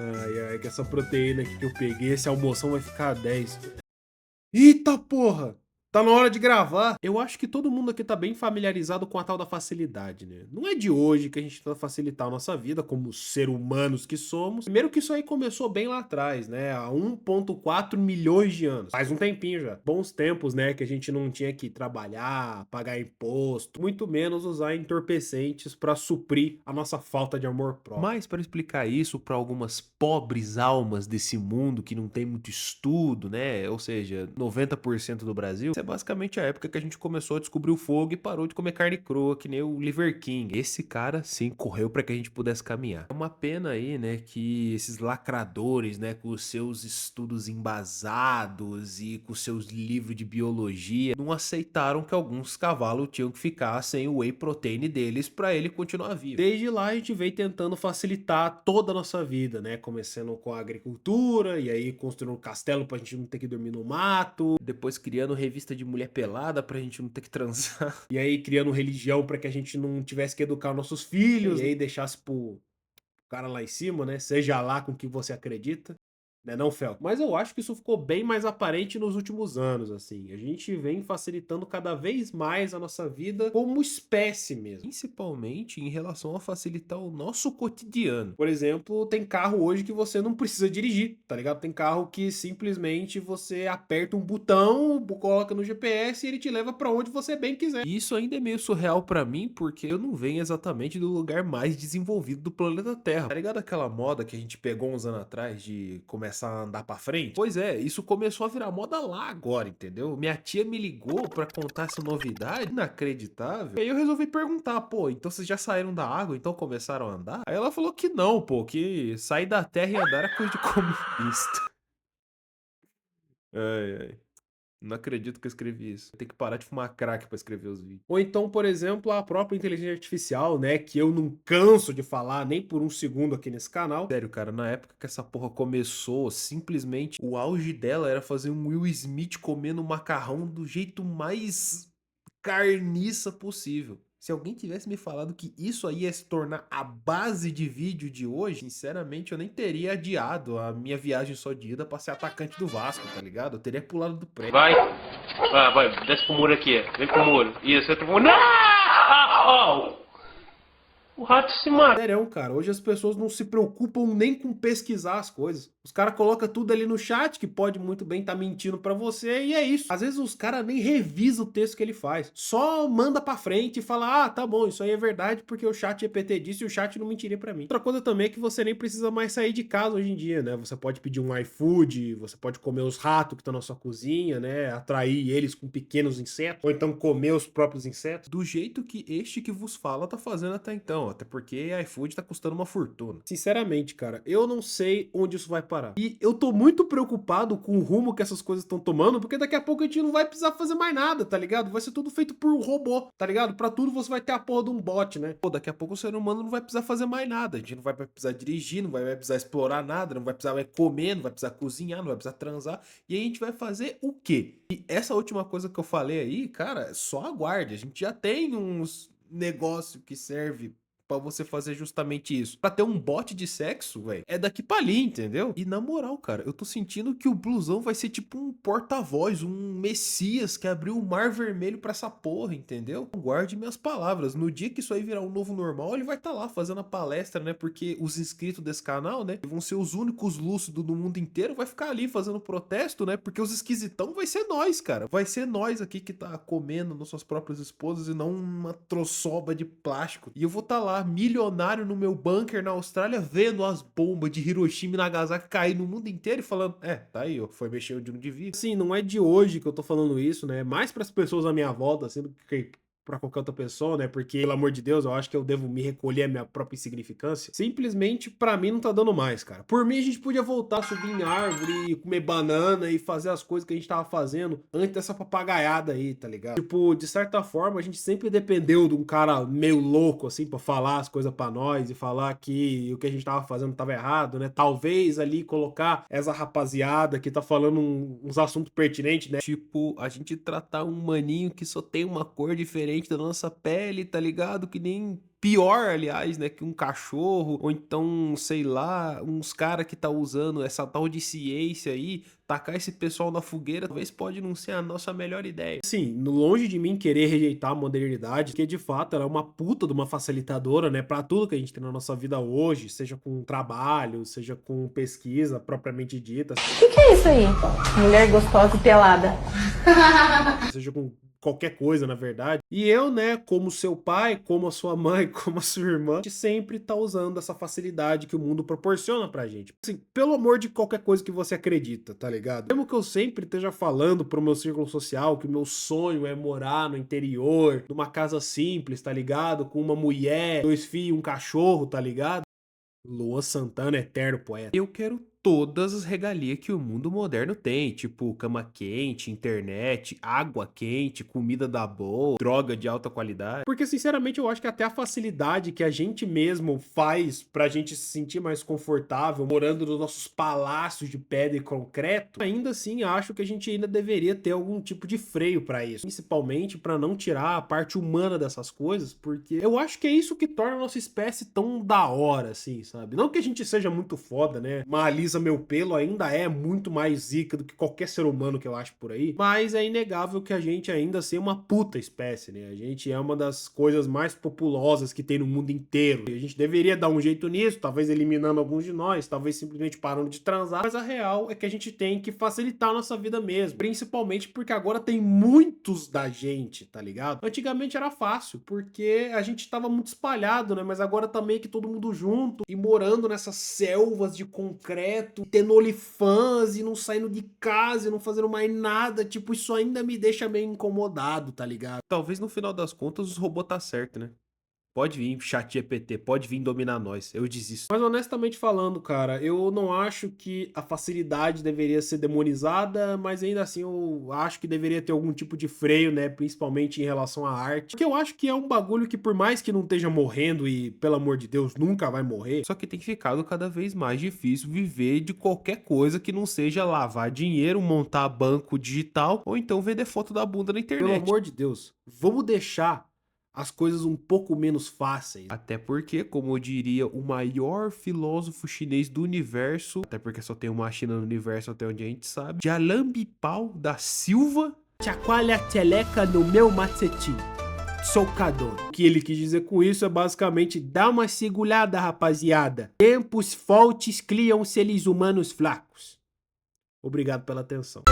Ai, ai, que essa proteína aqui que eu peguei, esse almoção vai ficar 10. Eita porra! Tá na hora de gravar. Eu acho que todo mundo aqui tá bem familiarizado com a tal da facilidade, né? Não é de hoje que a gente tenta facilitar a nossa vida como ser humanos que somos. Primeiro que isso aí começou bem lá atrás, né? Há 1,4 milhões de anos. Faz um tempinho já. Bons tempos, né? Que a gente não tinha que trabalhar, pagar imposto, muito menos usar entorpecentes pra suprir a nossa falta de amor próprio. Mas para explicar isso para algumas pobres almas desse mundo que não tem muito estudo, né? Ou seja, 90% do Brasil, é basicamente a época que a gente começou a descobrir o fogo e parou de comer carne crua, que nem o Liver King. Esse cara, sim, correu para que a gente pudesse caminhar. É uma pena aí, né, que esses lacradores, né, com os seus estudos embasados e com seus livros de biologia, não aceitaram que alguns cavalos tinham que ficar sem o whey protein deles para ele continuar vivo. Desde lá a gente veio tentando facilitar toda a nossa vida, né, começando com a agricultura e aí construindo um castelo pra gente não ter que dormir no mato, depois criando revista de mulher pelada pra gente não ter que transar, e aí criando religião pra que a gente não tivesse que educar nossos filhos, e aí deixasse pro cara lá em cima, né? Seja lá com que você acredita. Né não, Fel? Mas eu acho que isso ficou bem mais aparente nos últimos anos, assim. A gente vem facilitando cada vez mais a nossa vida como espécie mesmo. Principalmente em relação a facilitar o nosso cotidiano. Por exemplo, tem carro hoje que você não precisa dirigir, tá ligado? Tem carro que simplesmente você aperta um botão, coloca no GPS e ele te leva pra onde você bem quiser. E isso ainda é meio surreal pra mim, porque eu não venho exatamente do lugar mais desenvolvido do planeta Terra. Tá ligado aquela moda que a gente pegou uns anos atrás de começar a andar pra frente? Pois é, isso começou a virar moda lá agora, entendeu? Minha tia me ligou pra contar essa novidade inacreditável. E aí eu resolvi perguntar, pô, então vocês já saíram da água, então começaram a andar? Aí ela falou que não, pô, que sair da terra e andar é coisa de comunista. Ai, ai. Não acredito que eu escrevi isso. Tem que parar de fumar crack pra escrever os vídeos. Ou então, por exemplo, a própria inteligência artificial, né? Que eu não canso de falar nem por um segundo aqui nesse canal. Sério, cara, na época que essa porra começou, simplesmente o auge dela era fazer um Will Smith comendo macarrão do jeito mais carniça possível. Se alguém tivesse me falado que isso aí ia se tornar a base de vídeo de hoje, sinceramente eu nem teria adiado a minha viagem só de ida pra ser atacante do Vasco, tá ligado? Eu teria pulado do prédio. Vai. Vai. Desce pro muro aqui. Vem pro muro. Isso, entra pro muro. Não! O rato se mata. Sério, cara, hoje as pessoas não se preocupam nem com pesquisar as coisas. Os caras colocam tudo ali no chat, que pode muito bem estar mentindo pra você, e é isso. Às vezes os caras nem revisam o texto que ele faz. Só manda pra frente e fala, ah, tá bom, isso aí é verdade, porque o chat GPT disse e o chat não mentiria pra mim. Outra coisa também é que você nem precisa mais sair de casa hoje em dia, né? Você pode pedir um iFood, você pode comer os ratos que estão na sua cozinha, né? Atrair eles com pequenos insetos, ou então comer os próprios insetos. Do jeito que este que vos fala tá fazendo até então, até porque iFood tá custando uma fortuna. Sinceramente, cara, eu não sei onde isso vai parar. E eu tô muito preocupado com o rumo que essas coisas estão tomando, porque daqui a pouco a gente não vai precisar fazer mais nada, tá ligado? Vai ser tudo feito por um robô, tá ligado? Pra tudo você vai ter a porra de um bot, né? Pô, daqui a pouco o ser humano não vai precisar fazer mais nada. A gente não vai precisar dirigir, não vai precisar explorar nada, não vai precisar comer, não vai precisar cozinhar, não vai precisar transar. E aí a gente vai fazer o quê? E essa última coisa que eu falei aí, cara, só aguarde. A gente já tem uns negócio que serve pra você fazer justamente isso. Pra ter um bot de sexo, velho, é daqui pra ali, entendeu? E na moral, cara, eu tô sentindo que o Blusão vai ser tipo um porta-voz, um messias que abriu o mar vermelho pra essa porra, entendeu? Guarde minhas palavras. No dia que isso aí virar um novo normal, ele vai estar lá fazendo a palestra, né? Porque os inscritos desse canal, né, vão ser os únicos lúcidos do mundo inteiro, vai ficar ali fazendo protesto, né? Porque os esquisitão vai ser nós, cara. Vai ser nós aqui que tá comendo nossas próprias esposas e não uma troçoba de plástico. E eu vou estar lá milionário no meu bunker na Austrália, vendo as bombas de Hiroshima e Nagasaki cair no mundo inteiro e falando, tá aí, ó, foi mexer onde não devia. Sim, não é de hoje que eu tô falando isso, né? Mais para as pessoas à minha volta, sendo que pra qualquer outra pessoa, né? Porque, pelo amor de Deus, eu acho que eu devo me recolher a minha própria insignificância. Simplesmente, pra mim, não tá dando mais, cara. Por mim, a gente podia voltar a subir em árvore, comer banana e fazer as coisas que a gente tava fazendo antes dessa papagaiada aí, tá ligado? Tipo, de certa forma, a gente sempre dependeu de um cara meio louco, assim, pra falar as coisas pra nós e falar que o que a gente tava fazendo tava errado, né? Talvez ali colocar essa rapaziada que tá falando uns assuntos pertinentes, né? Tipo, a gente tratar um maninho que só tem uma cor diferente transparente da nossa pele, tá ligado? Que nem pior, aliás, né, que um cachorro, ou então, sei lá, uns cara que tá usando essa tal de ciência aí, tacar esse pessoal na fogueira, talvez pode não ser a nossa melhor ideia. Assim, longe de mim querer rejeitar a modernidade, porque de fato ela é uma puta de uma facilitadora, né, pra tudo que a gente tem na nossa vida hoje, seja com trabalho, seja com pesquisa propriamente dita, Que é isso aí? Mulher gostosa e pelada. seja com qualquer coisa, na verdade. E eu, né, como seu pai, como a sua mãe, como a sua irmã, a gente sempre tá usando essa facilidade que o mundo proporciona pra gente. Assim, pelo amor de qualquer coisa que você acredita, tá ligado? Mesmo que eu sempre esteja falando pro meu círculo social que o meu sonho é morar no interior, numa casa simples, tá ligado? Com uma mulher, 2 filhos, um cachorro, tá ligado? Luan Santana, eterno poeta. Eu quero todas as regalias que o mundo moderno tem, tipo cama quente, internet, água quente, comida da boa, droga de alta qualidade. Porque, sinceramente, eu acho que até a facilidade que a gente mesmo faz pra gente se sentir mais confortável morando nos nossos palácios de pedra e concreto, ainda assim acho que a gente ainda deveria ter algum tipo de freio pra isso. Principalmente pra não tirar a parte humana dessas coisas, porque eu acho que é isso que torna a nossa espécie tão da hora, assim, sabe? Não que a gente seja muito foda, né? Uma alisa meu pelo ainda é muito mais zica do que qualquer ser humano que eu acho por aí, mas é inegável que a gente ainda assim é uma puta espécie, né? A gente é uma das coisas mais populosas que tem no mundo inteiro. E a gente deveria dar um jeito nisso, talvez eliminando alguns de nós, talvez simplesmente parando de transar, mas a real é que a gente tem que facilitar a nossa vida mesmo, principalmente porque agora tem muitos da gente, tá ligado? Antigamente era fácil, porque a gente tava muito espalhado, né? Mas agora tá meio que todo mundo junto e morando nessas selvas de concreto, tendo OnlyFans e não saindo de casa e não fazendo mais nada. Tipo, isso ainda me deixa meio incomodado, tá ligado? Talvez no final das contas os robôs tá certo, né? Pode vir, chat GPT, pode vir dominar nós. Eu desisto. Mas honestamente falando, cara, eu não acho que a facilidade deveria ser demonizada, mas ainda assim eu acho que deveria ter algum tipo de freio, né? Principalmente em relação à arte. Porque eu acho que é um bagulho que, por mais que não esteja morrendo e, pelo amor de Deus, nunca vai morrer, só que tem ficado cada vez mais difícil viver de qualquer coisa que não seja lavar dinheiro, montar banco digital ou então vender foto da bunda na internet. Pelo amor de Deus, vamos deixar as coisas um pouco menos fáceis. Até porque, como eu diria, o maior filósofo chinês do universo, até porque só tem uma China no universo até onde a gente sabe, Jalambipau da Silva, chacoalha a teleca no meu macetim. Socador. O que ele quis dizer com isso é basicamente: dá uma segurada, rapaziada. Tempos fortes criam seres humanos fracos. Obrigado pela atenção.